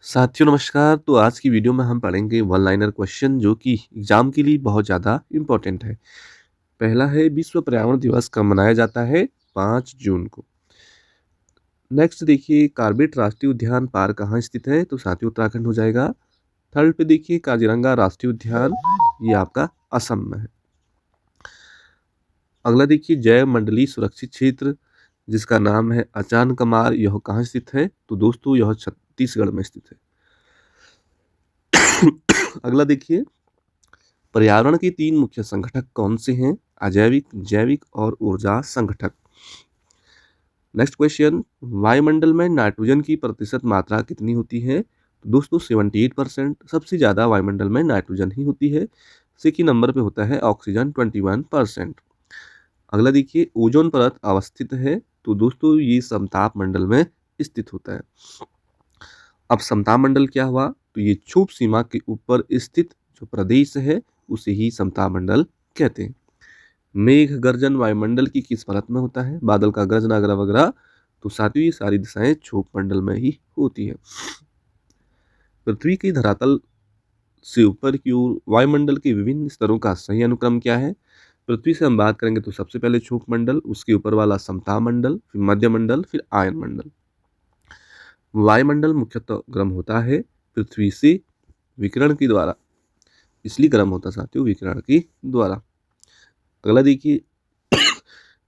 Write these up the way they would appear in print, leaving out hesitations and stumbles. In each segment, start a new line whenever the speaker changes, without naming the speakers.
साथियों नमस्कार। तो आज की वीडियो में हम पढ़ेंगे वन लाइनर क्वेश्चन जो कि एग्जाम के लिए बहुत ज़्यादा इम्पोर्टेंट है। पहला है, विश्व पर्यावरण दिवस कब मनाया जाता है? 5 जून को। नेक्स्ट देखिए, कार्बेट राष्ट्रीय उद्यान पार्क कहाँ स्थित है? तो साथियों उत्तराखंड हो जाएगा। थर्ड पे देखिए, काजीरंगा राष्ट्रीय उद्यान, ये आपका असम में है। अगला देखिए, जैव मंडलीय सुरक्षित क्षेत्र जिसका नाम है अचानकमार, यह कहाँ स्थित है? तो दोस्तों यह छत्तीसगढ़ में स्थित है। अगला देखिए, पर्यावरण के 3 मुख्य संगठक कौन से हैं? अजैविक, जैविक और ऊर्जा संगठक। नेक्स्ट क्वेश्चन, वायुमंडल में नाइट्रोजन की प्रतिशत मात्रा कितनी होती है? तो दोस्तों 78%। सबसे ज़्यादा वायुमंडल में नाइट्रोजन ही होती है। सेकंड नंबर पे होता है ऑक्सीजन 21%। अगला देखिए, ओजोन परत अवस्थित है। तो दोस्तों ये समताप मंडल में स्थित होता है। अब समताप मंडल क्या हुआ? तो ये क्षोभ सीमा के ऊपर स्थित जो प्रदेश है उसे ही समताप मंडल कहते हैं। मेघ गर्जन वायुमंडल की किस परत में होता है? बादल का गर्जना वगैरह वगैरह। तो साथियों ये सारी दिशाएं क्षोभ मंडल में ही होती है। पृथ्वी की धरातल से ऊपर की ओर वायुमंडल के विभिन्न स्तरों का सही अनुक्रम क्या है? पृथ्वी से हम बात करेंगे तो सबसे पहले क्षोभ मंडल, उसके ऊपर वाला समताप मंडल, फिर मध्य मंडल, फिर आयन मंडल। वायुमंडल मुख्यतः गर्म होता है पृथ्वी से विकिरण के द्वारा, इसलिए गर्म होता है साथियों विकिरण के द्वारा। अगला देखिए,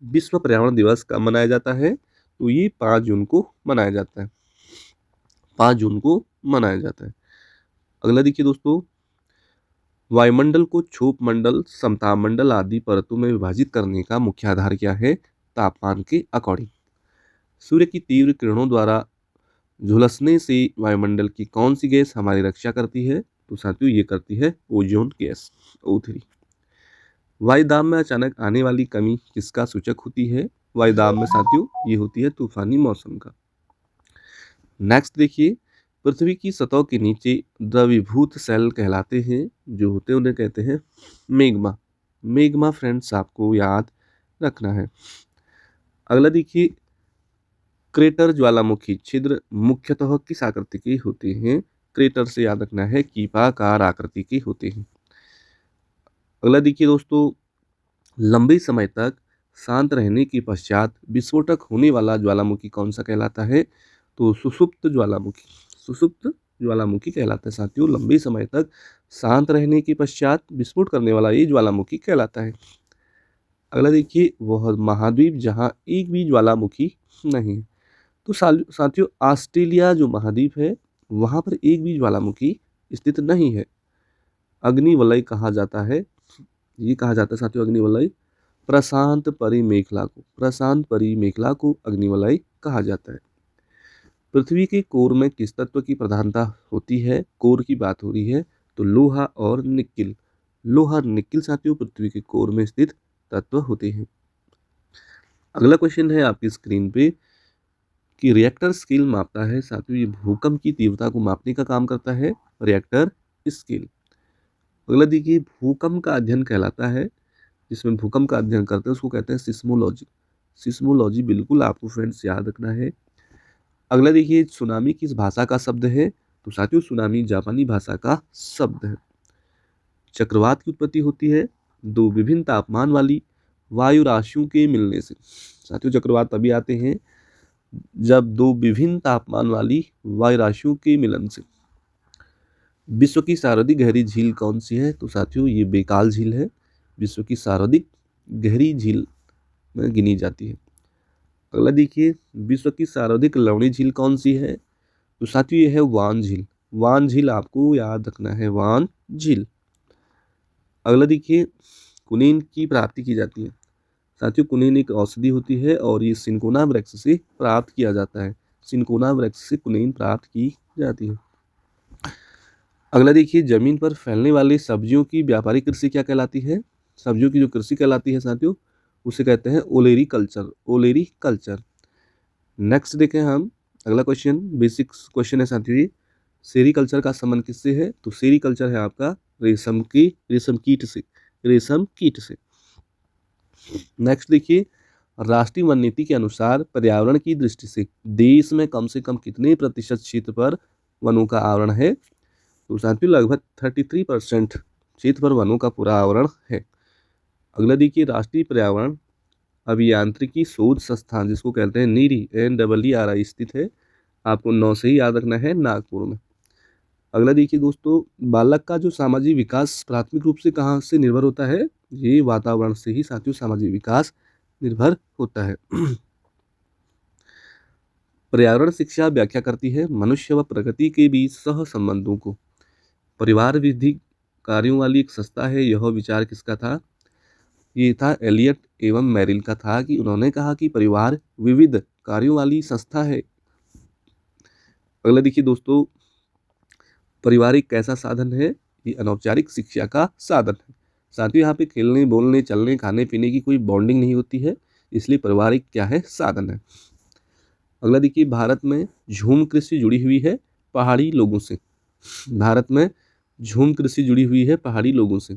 विश्व पर्यावरण दिवस कब मनाया जाता है? तो ये 5 जून को मनाया जाता है। 5 जून को मनाया जाता है। अगला देखिए दोस्तों, वायुमंडल को क्षोभ मंडल, समताप मंडल आदि परतों में विभाजित करने का मुख्य आधार क्या है? तापमान के अकॉर्डिंग। सूर्य की तीव्र किरणों द्वारा झुलसने से वायुमंडल की कौन सी गैस हमारी रक्षा करती है? तो साथियों ये करती है ओजोन गैस, O3। वायुदाब में अचानक आने वाली कमी किसका सूचक होती है? वायुदाब में साथियों ये होती है तूफानी मौसम का। नेक्स्ट देखिए, पृथ्वी की सतह के नीचे द्रवीभूत सेल कहलाते हैं, जो होते हैं उन्हें कहते हैं मेग्मा। मेग्मा फ्रेंड्स आपको याद रखना है। अगला देखिए, क्रेटर ज्वालामुखी छिद्र मुख्यतः किस आकृति के होते हैं? क्रेटर से याद रखना है कीपाकार आकृति के होते हैं। अगला देखिए दोस्तों, लंबे समय तक शांत रहने के पश्चात विस्फोटक होने वाला ज्वालामुखी कौन सा कहलाता है? तो सुषुप्त ज्वालामुखी। सुषुप्त ज्वालामुखी कहलाता है साथियों। लंबे समय तक शांत रहने के पश्चात विस्फोट करने वाला ये ज्वालामुखी कहलाता है। अगला देखिए, वह महाद्वीप जहाँ एक भी ज्वालामुखी नहीं है। तो साथियों ऑस्ट्रेलिया जो महाद्वीप है वहाँ पर एक भी ज्वालामुखी स्थित नहीं है। अग्निवलय कहा जाता है, ये कहा जाता है साथियों अग्निवलय प्रशांत परिमेखला को, प्रशांत परिमेखला को अग्निवलय कहा जाता है। पृथ्वी के कोर में किस तत्व की प्रधानता होती है? कोर की बात हो रही है तो लोहा और निकिल। लोहा निकिल साथियों पृथ्वी के कोर में स्थित तत्व होते हैं। अगला क्वेश्चन है आपकी स्क्रीन पे कि रिएक्टर स्केल मापता है साथियों, ये भूकंप की तीव्रता को मापने का काम करता है रिएक्टर स्केल। अगला देखिए, भूकंप का अध्ययन कहलाता है, जिसमें भूकंप का अध्ययन करते हैं उसको कहते हैं सिस्मोलॉजी। सिस्मोलॉजी बिल्कुल आपको फ्रेंड्स याद रखना है। अगला देखिए, सुनामी किस भाषा का शब्द है? तो साथियों सुनामी जापानी भाषा का शब्द है। चक्रवात की उत्पत्ति होती है दो विभिन्न तापमान वाली वायु राशियों के मिलने से। साथियों चक्रवात तभी आते हैं जब दो विभिन्न तापमान वाली वायु राशियों के मिलन से। विश्व की सर्वाधिक गहरी झील कौन सी है? तो साथियों ये बेकाल झील है, विश्व की सर्वाधिक गहरी झील में गिनी जाती है। अगला देखिए, विश्व की सर्वाधिक लवणीय झील कौन सी है? तो साथियों ये है वान झील। वान झील आपको याद रखना है, वान झील। अगला देखिए, कुनीन की प्राप्ति की जाती है। साथियों कुनीन एक औषधि होती है और ये सिनकोना वृक्ष से प्राप्त किया जाता है। सिनकोना वृक्ष से कुनीन प्राप्त की जाती है। अगला देखिए, जमीन पर फैलने वाली सब्जियों की व्यापारिक कृषि क्या कहलाती है? सब्जियों की जो कृषि कहलाती है साथियों उसे कहते हैं ओलेरी कल्चर, ओलेरी कल्चर। नेक्स्ट देखें हम अगला क्वेश्चन, बेसिक क्वेश्चन है साथियों ये, सेरीकल्चर का संबंध किससे है? तो सेरीकल्चर है आपका रेशम कीट से, रेशम कीट से। नेक्स्ट देखिए, राष्ट्रीय वन नीति के अनुसार पर्यावरण की दृष्टि से देश में कम से कम कितने प्रतिशत क्षेत्र पर वनों का आवरण है? तो साथियों लगभग 33% क्षेत्र पर वनों का पूरा आवरण है। अगला देखिए, राष्ट्रीय पर्यावरण अभियांत्रिकी शोध संस्थान जिसको कहते हैं नीरी NEERI स्थित है, आपको 9 से ही याद रखना है, नागपुर में। अगला देखिए दोस्तों, बालक का जो सामाजिक विकास प्राथमिक रूप से कहाँ से निर्भर होता है? ये वातावरण से ही साथियों सामाजिक विकास निर्भर होता है। पर्यावरण शिक्षा व्याख्या करती है मनुष्य व प्रकृति के बीच सह संबंधों को। परिवार विधि कार्यों वाली एक संस्था है, यह विचार किसका था? ये था एलियट एवं मेरिल का था, कि उन्होंने कहा कि परिवार विविध कार्यों वाली संस्था है। अगला देखिए दोस्तों, परिवार एक कैसा साधन है? ये अनौपचारिक शिक्षा का साधन है। साथियों यहाँ पे खेलने, बोलने, चलने, खाने पीने की कोई बॉन्डिंग नहीं होती है, इसलिए परिवार एक क्या है? साधन है। अगला देखिए, भारत में झूम कृषि जुड़ी हुई है पहाड़ी लोगों से। भारत में झूम कृषि जुड़ी हुई है पहाड़ी लोगों से।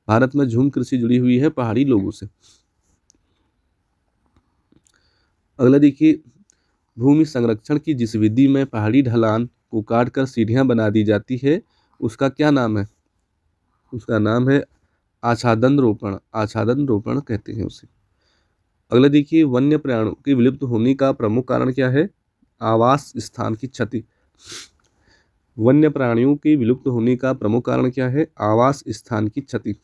भारत में झूम कृषि जुड़ी हुई है पहाड़ी लोगों से। अगला देखिए, भूमि संरक्षण की जिस विधि में पहाड़ी ढलान को काटकर सीढ़ियां बना दी जाती है, उसका क्या नाम है? उसका नाम है आच्छादन रोपण। आच्छादन रोपण कहते हैं उसे। अगला देखिए, वन्य प्राणियों के विलुप्त होने का प्रमुख कारण क्या है? आवास स्थान की क्षति। वन्य प्राणियों के विलुप्त होने का प्रमुख कारण क्या है? आवास स्थान की क्षति।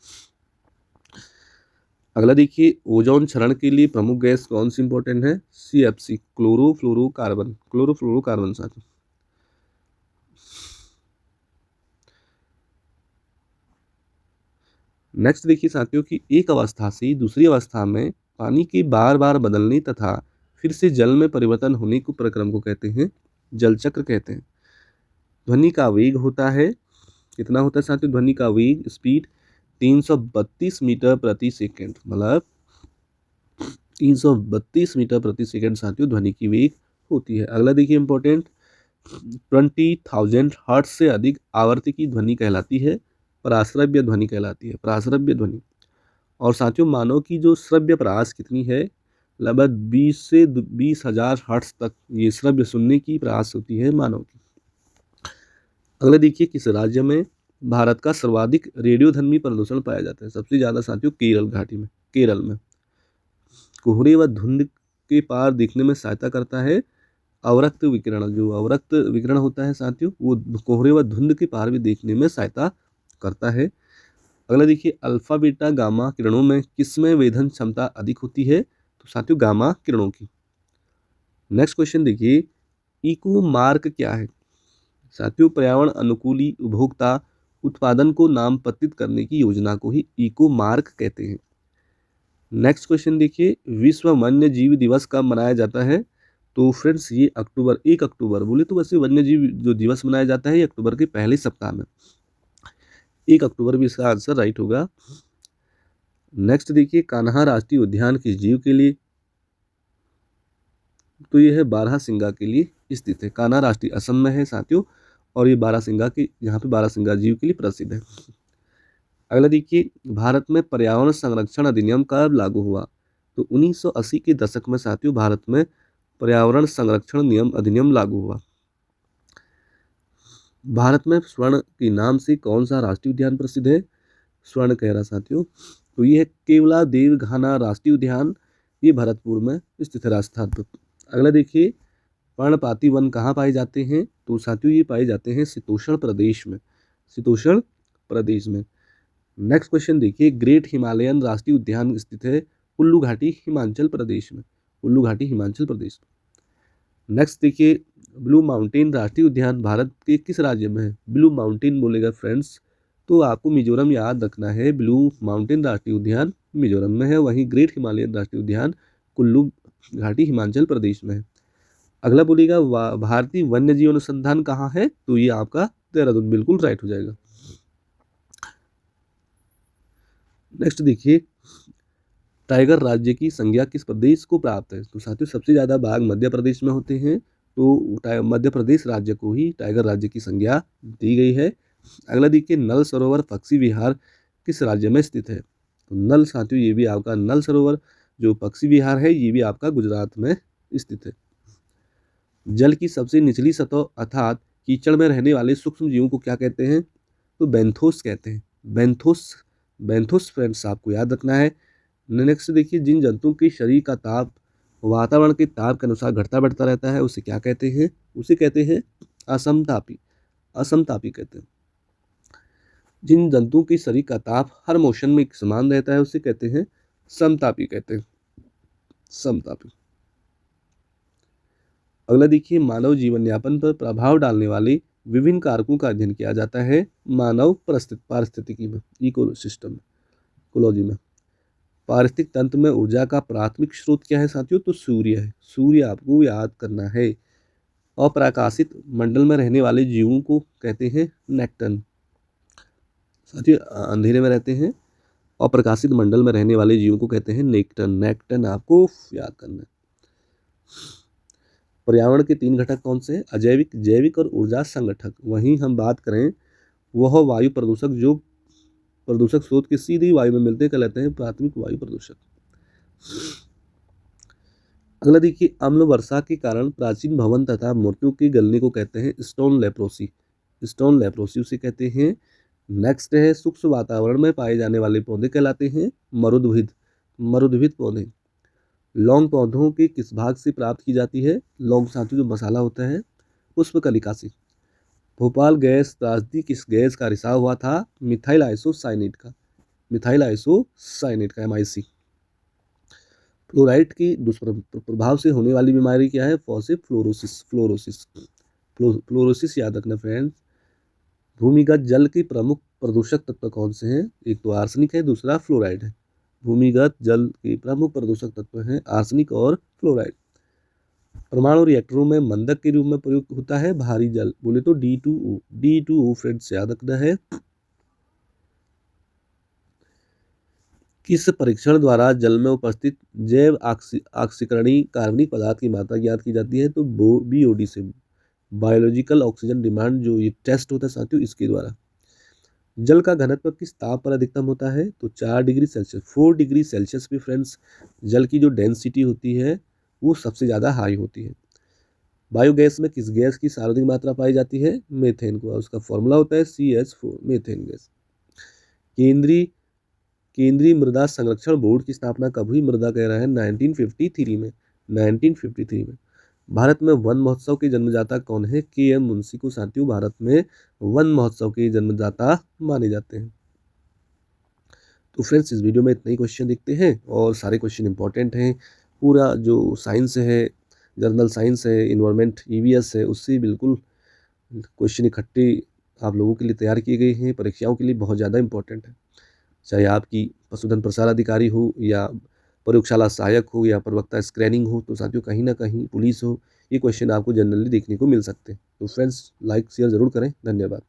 अगला देखिए, ओजोन क्षरण के लिए प्रमुख गैस कौन सी इंपॉर्टेंट है? CFC, chlorofluorocarbon. क्लोरोफ्लोरोकार्बन साथियों। नेक्स्ट देखिए साथियों, कि एक अवस्था से दूसरी अवस्था में पानी के बार बार बदलने तथा फिर से जल में परिवर्तन होने को प्रक्रम को कहते हैं जल चक्र कहते हैं। ध्वनि का वेग होता है, कितना होता है साथियों? ध्वनि का वेग, स्पीड 332 मीटर प्रति सेकेंड, मतलब 332 मीटर प्रति सेकेंड साथियों ध्वनि की वेग होती है। अगला देखिए इंपॉर्टेंट, 20,000 हर्ट्ज से अधिक आवृत्ति की ध्वनि कहलाती है पराश्रव्य ध्वनि कहलाती है, पराश्रव्य ध्वनि। और साथियों मानव की जो श्रव्य परास कितनी है? लगभग 20 से 20,000 हर्ट्ज तक ये श्रव्य सुनने की परास होती है मानव की। अगला देखिए, किस राज्य में भारत का सर्वाधिक रेडियोधर्मी प्रदूषण पाया जाता है? सबसे ज्यादा साथियों केरल घाटी में, केरल में। कोहरे व धुंध के पार देखने में सहायता करता है अवरक्त विकिरण। जो अवरक्त विकिरण होता है साथियों, वो कोहरे व धुंध के पार भी देखने में सहायता करता है। अगला देखिए, अल्फा बीटा गामा किरणों में किसमें वेधन क्षमता अधिक होती है? तो साथियों गामा किरणों की। नेक्स्ट क्वेश्चन देखिए, इको मार्क क्या है? साथियों पर्यावरण अनुकूली उपभोक्ता उत्पादन को नामपत्रित करने की योजना को ही इको मार्क कहते हैं। नेक्स्ट क्वेश्चन देखिए, विश्व वन्य जीव दिवस कब मनाया जाता है? तो फ्रेंड्स ये 1 अक्टूबर, बोले तो वैसे वन्य जीव जो दिवस मनाया जाता है ये अक्टूबर के पहले सप्ताह में, 1 अक्टूबर भी इसका आंसर राइट होगा। नेक्स्ट देखिए, कान्हा राष्ट्रीय उद्यान किस जीव के लिए? तो ये है बारहसिंगा के लिए स्थित है। कान्हा राष्ट्रीय असम में है साथियों, और ये बारहसिंगा के, यहाँ पे बारहसिंगा जीव के लिए प्रसिद्ध है। अगला देखिए, भारत में पर्यावरण संरक्षण अधिनियम कब लागू हुआ? तो 1980 के दशक में साथियों भारत में पर्यावरण संरक्षण नियम अधिनियम लागू हुआ। भारत में स्वर्ण के नाम से कौन सा राष्ट्रीय उद्यान प्रसिद्ध है? स्वर्ण कहरा साथियों। तो ये है केवला देव घाना राष्ट्रीय उद्यान, ये भरतपुर में स्थित है राजस्थान पर। अगला देखिए, पर्णपाती वन कहाँ पाए जाते हैं? तो साथियों ये पाए जाते हैं शीतोष्ण प्रदेश में, शीतोष्ण प्रदेश में। नेक्स्ट क्वेश्चन देखिए, ग्रेट हिमालयन राष्ट्रीय उद्यान स्थित है कुल्लू घाटी हिमाचल प्रदेश में, कुल्लू घाटी हिमाचल प्रदेश में। नेक्स्ट देखिए, ब्लू माउंटेन राष्ट्रीय उद्यान भारत के किस राज्य में है? ब्लू माउंटेन बोलेगा फ्रेंड्स तो आपको मिजोरम याद रखना है। ब्लू माउंटेन राष्ट्रीय उद्यान मिजोरम में है, वहीं ग्रेट हिमालयन राष्ट्रीय उद्यान कुल्लू घाटी हिमाचल प्रदेश में है। अगला बोलेगा भारतीय वन्य जीव अनुसंधान कहाँ है? तो ये आपका देहरादून, बिल्कुल राइट हो जाएगा। नेक्स्ट देखिए, टाइगर राज्य की संज्ञा किस प्रदेश को प्राप्त है? तो साथियों सबसे ज्यादा बाघ मध्य प्रदेश में होते हैं, तो मध्य प्रदेश राज्य को ही टाइगर राज्य की संज्ञा दी गई है। अगला देखिए, नल सरोवर पक्षी विहार किस राज्य में स्थित है? तो नल साथियों ये भी आपका नल सरोवर जो पक्षी विहार है ये भी आपका गुजरात में स्थित है। जल की सबसे निचली सतह अर्थात कीचड़ में रहने वाले सूक्ष्म जीवों को क्या कहते हैं? तो बेंथोस कहते हैं। बेंथोस बेंथोस फ्रेंड्स आपको याद रखना है। नेक्स्ट देखिए, जिन जंतुओं के शरीर का ताप वातावरण के ताप के अनुसार घटता बढ़ता रहता है, उसे क्या कहते हैं? उसे कहते हैं असमतापी। असमतापी कहते हैं। जिन जंतुओं के शरीर का ताप हर मोशन में एक समान रहता है, उसे कहते हैं समतापी कहते हैं। समतापी। अगला देखिए, मानव जीवन यापन पर प्रभाव डालने वाले विभिन्न कारकों का अध्ययन किया जाता है मानव पारिस्थितिकी में, इकोसिस्टम इकोलॉजी में। पारिस्थितिक तंत्र में ऊर्जा का प्राथमिक स्रोत क्या है साथियों? तो सूर्य है। सूर्य आपको याद करना है। अप्रकाशित मंडल में रहने वाले जीवों को कहते हैं नेक्टन। साथियों, अंधेरे में रहते हैं, अप्रकाशित मंडल में रहने वाले जीवों को कहते हैं नेक्टन। नेक्टन आपको याद करना है। पर्यावरण के 3 घटक कौन से हैं? अजैविक, जैविक और ऊर्जा संगठक। वहीं हम बात करें वह वायु प्रदूषक जो प्रदूषक स्रोत के सीधे वायु में मिलते कहलाते हैं प्राथमिक वायु प्रदूषक। अगला देखिए, अम्ल वर्षा के कारण प्राचीन भवन तथा मूर्तियों के गलने को कहते हैं स्टोन लेप्रोसी। स्टोन लेप्रोसी उसे कहते हैं। नेक्स्ट है, सूक्ष्म वातावरण में पाए जाने वाले पौधे कहलाते हैं मरुद्भिद। मरुद्भिद पौधे। लौंग पौधों के किस भाग से प्राप्त की जाती है? लौंग साथियों जो मसाला होता है, पुष्पकलिका से। भोपाल गैस त्रासदी किस गैस का रिसाव हुआ था? मिथाइल आइसोसाइनेट का। मिथाइल आइसोसाइनेट का, MIC। फ्लोराइड के दुष्प्रभाव से होने वाली बीमारी क्या है? फ्लोरोसिस। फ्लोरोसिस फ्लोरोसिस याद रखना फ्रेंड्स। भूमिगत जल के प्रमुख प्रदूषक तत्व कौन से हैं? एक तो आर्सेनिक है, दूसरा फ्लोराइड है। भूमिगत जल के प्रमुख प्रदूषक तत्व हैं आर्सेनिक और फ्लोराइड। परमाणु रिएक्टरों में मंदक के रूप में प्रयुक्त होता है भारी जल, बोले तो D2O। D2O फ्रेंड्स याद रखना है। किस परीक्षण द्वारा जल में उपस्थित जैव ऑक्सीकरणीय कार्बनिक पदार्थ की मात्रा ज्ञात की जाती है? तो BOD से, बायोलॉजिकल ऑक्सीजन डिमांड जो ये टेस्ट होता है साथियों, इसके द्वारा। जल का घनत्व किस ताप पर अधिकतम होता है? तो 4 डिग्री सेल्सियस, 4 डिग्री सेल्सियस पे फ्रेंड्स जल की जो डेंसिटी होती है वो सबसे ज़्यादा हाई होती है। बायोगैस में किस गैस की सर्वाधिक मात्रा पाई जाती है? मीथेन को। उसका फॉर्मूला होता है CH4, मीथेन गैस। केंद्रीय मृदा संरक्षण बोर्ड की स्थापना कब हुई? मृदा कह रहा है 1953 में। 1953 में। भारत में वन महोत्सव के जन्मदाता कौन है? KM मुंशी को साथियों भारत में वन महोत्सव के जन्मदाता माने जाते हैं। तो फ्रेंड्स, इस वीडियो में इतने ही क्वेश्चन देखते हैं और सारे क्वेश्चन इंपॉर्टेंट हैं। पूरा जो साइंस है, जनरल साइंस है, इन्वायरमेंट EVS है, उससे बिल्कुल क्वेश्चन इकट्ठे आप लोगों के लिए तैयार किए गए हैं। परीक्षाओं के लिए बहुत ज़्यादा इंपॉर्टेंट है। चाहे आपकी पशुधन प्रसार अधिकारी हो या प्रयोगशाला सहायक हो या प्रवक्ता स्क्रैनिंग हो, तो साथियों कहीं ना कहीं पुलिस हो, ये क्वेश्चन आपको जनरली देखने को मिल सकते हैं। तो फ्रेंड्स, लाइक शेयर ज़रूर करें। धन्यवाद।